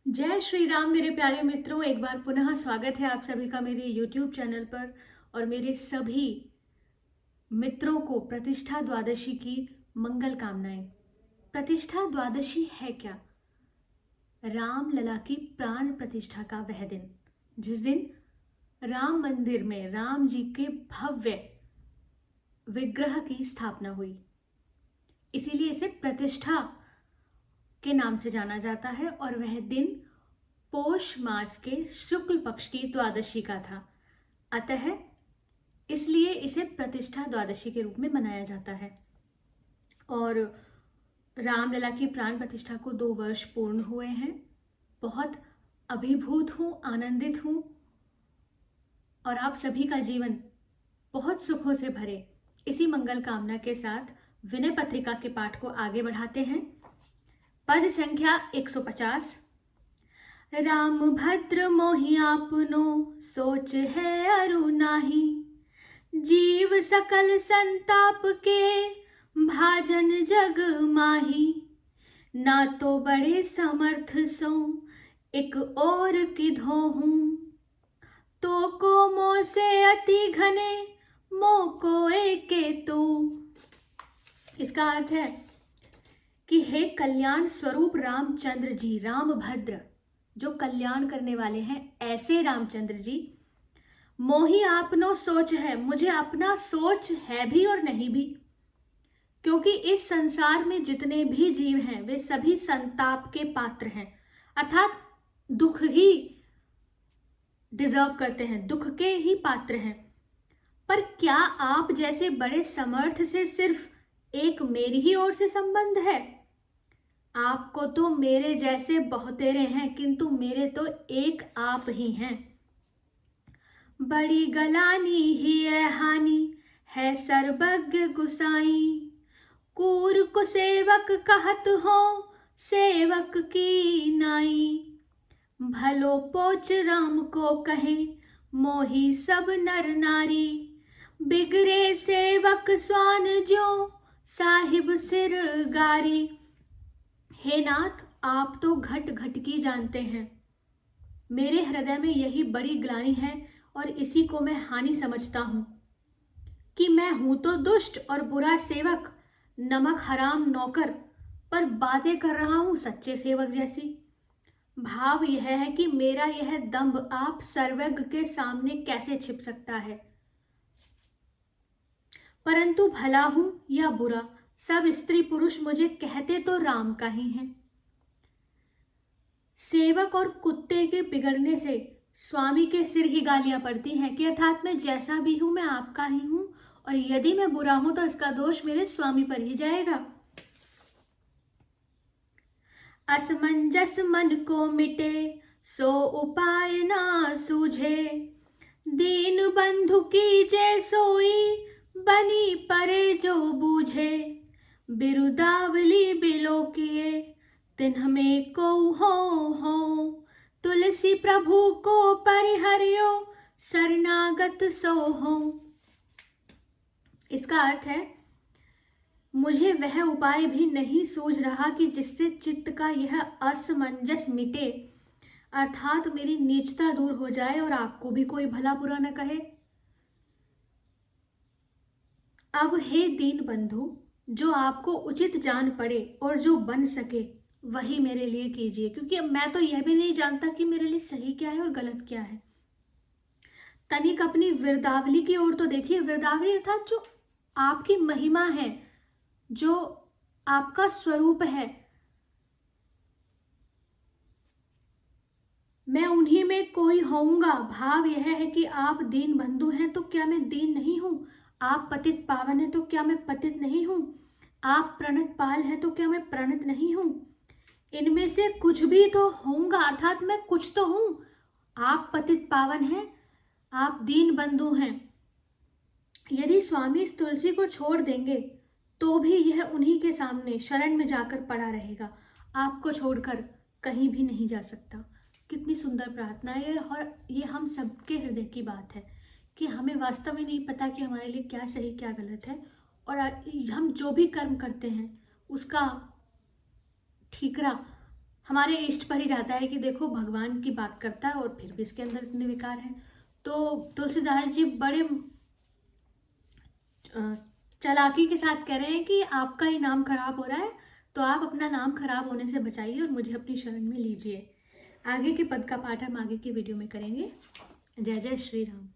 जय श्री राम मेरे प्यारे मित्रों। एक बार पुनः स्वागत है आप सभी का मेरे YouTube चैनल पर। और मेरे सभी मित्रों को प्रतिष्ठा द्वादशी की मंगल कामनाएं। प्रतिष्ठा द्वादशी है क्या? राम लला की प्राण प्रतिष्ठा का वह दिन, जिस दिन राम मंदिर में राम जी के भव्य विग्रह की स्थापना हुई। इसीलिए इसे प्रतिष्ठा के नाम से जाना जाता है। और वह दिन पोष मास के शुक्ल पक्ष की द्वादशी का था, अतः इसलिए इसे प्रतिष्ठा द्वादशी के रूप में मनाया जाता है। और रामलला की प्राण प्रतिष्ठा को 2 वर्ष पूर्ण हुए हैं। बहुत अभिभूत हूँ, आनंदित हूँ और आप सभी का जीवन बहुत सुखों से भरे, इसी मंगल कामना के साथ विनय पत्रिका के पाठ को आगे बढ़ाते हैं। पद संख्या 150। राम भद्र मोहि आपनो सोच है अरु नाही, जीव सकल संताप के भाजन जग माही। ना तो बड़े समर्थ सो एक और किधो हूँ, तो को मोह से अति घने मोह को एके तू। इसका अर्थ है कि हे कल्याण स्वरूप रामचंद्र जी, रामभद्र जो कल्याण करने वाले हैं, ऐसे रामचंद्र जी, मोही आपनो सोच है, मुझे अपना सोच है भी और नहीं भी। क्योंकि इस संसार में जितने भी जीव हैं वे सभी संताप के पात्र हैं, अर्थात दुख ही डिजर्व करते हैं, दुख के ही पात्र हैं। पर क्या आप जैसे बड़े समर्थ से सिर्फ एक मेरी ही ओर से संबंध है? आपको तो मेरे जैसे बहुतेरे हैं, किंतु मेरे तो एक आप ही हैं। बड़ी गलानी ही है हानि है सर्वज्ञ गुसाई, कूर को सेवक कहत हो सेवक की नाई। भलो पोच राम को कहे मोही सब नर नारी, बिगड़े सेवक स्वान जो साहिब सिर गारी। हे नाथ, आप तो घट घट की जानते हैं, मेरे हृदय में यही बड़ी ग्लानि है और इसी को मैं हानि समझता हूं कि मैं हूं तो दुष्ट और बुरा सेवक, नमक हराम नौकर, पर बातें कर रहा हूं सच्चे सेवक जैसी। भाव यह है कि मेरा यह दंभ आप सर्वज्ञ के सामने कैसे छिप सकता है। परंतु भला हूं या बुरा, सब स्त्री पुरुष मुझे कहते तो राम का ही हैं। सेवक और कुत्ते के बिगड़ने से स्वामी के सिर ही गालियां पड़ती हैं कि अर्थात मैं जैसा भी हूं मैं आपका ही हूं, और यदि मैं बुरा हूं तो इसका दोष मेरे स्वामी पर ही जाएगा। असमंजस मन को मिटे सो उपाय ना सूझे, दीन बंधु की जय सोई बनी परे जो बूझे। बिरुदावली बिलो किए तिन्ह में को हो, तुलसी प्रभु को परिहरियो शरणागत सो हो। इसका अर्थ है, मुझे वह उपाय भी नहीं सूझ रहा कि जिससे चित्त का यह असमंजस मिटे, अर्थात मेरी नीचता दूर हो जाए और आपको भी कोई भला बुरा न कहे। अब हे दीन बंधु, जो आपको उचित जान पड़े और जो बन सके वही मेरे लिए कीजिए, क्योंकि मैं तो यह भी नहीं जानता कि मेरे लिए सही क्या है और गलत क्या है। तनिक अपनी वृद्धावली की ओर तो देखिए। वृद्धावली अर्थात जो आपकी महिमा है, जो आपका स्वरूप है, मैं उन्हीं में कोई होऊंगा। भाव यह है कि आप दीन बंधु हैं तो क्या मैं दीन नहीं हूं? आप पतित पावन है तो क्या मैं पतित नहीं हूं? आप प्रणत पाल है तो क्या मैं प्रणत नहीं हूं? इनमें से कुछ भी तो होऊंगा, अर्थात मैं कुछ तो हूं। आप पतित पावन हैं, आप दीन बंधु हैं। यदि स्वामी इस तुलसी को छोड़ देंगे तो भी यह उन्हीं के सामने शरण में जाकर पड़ा रहेगा, आपको छोड़कर कहीं भी नहीं जा सकता। कितनी सुंदर प्रार्थना है, और ये हम सबके हृदय की बात है कि हमें वास्तव में नहीं पता कि हमारे लिए क्या सही क्या गलत है, और हम जो भी कर्म करते हैं उसका ठीकरा हमारे इष्ट पर ही जाता है कि देखो भगवान की बात करता है और फिर भी इसके अंदर इतने विकार हैं। तो तुलसीदास जी बड़े चालाकी के साथ कह रहे हैं कि आपका ही नाम खराब हो रहा है, तो आप अपना नाम खराब होने से बचाइए और मुझे अपनी शरण में लीजिए। आगे के पद का पाठ हम आगे की वीडियो में करेंगे। जय जय श्री राम।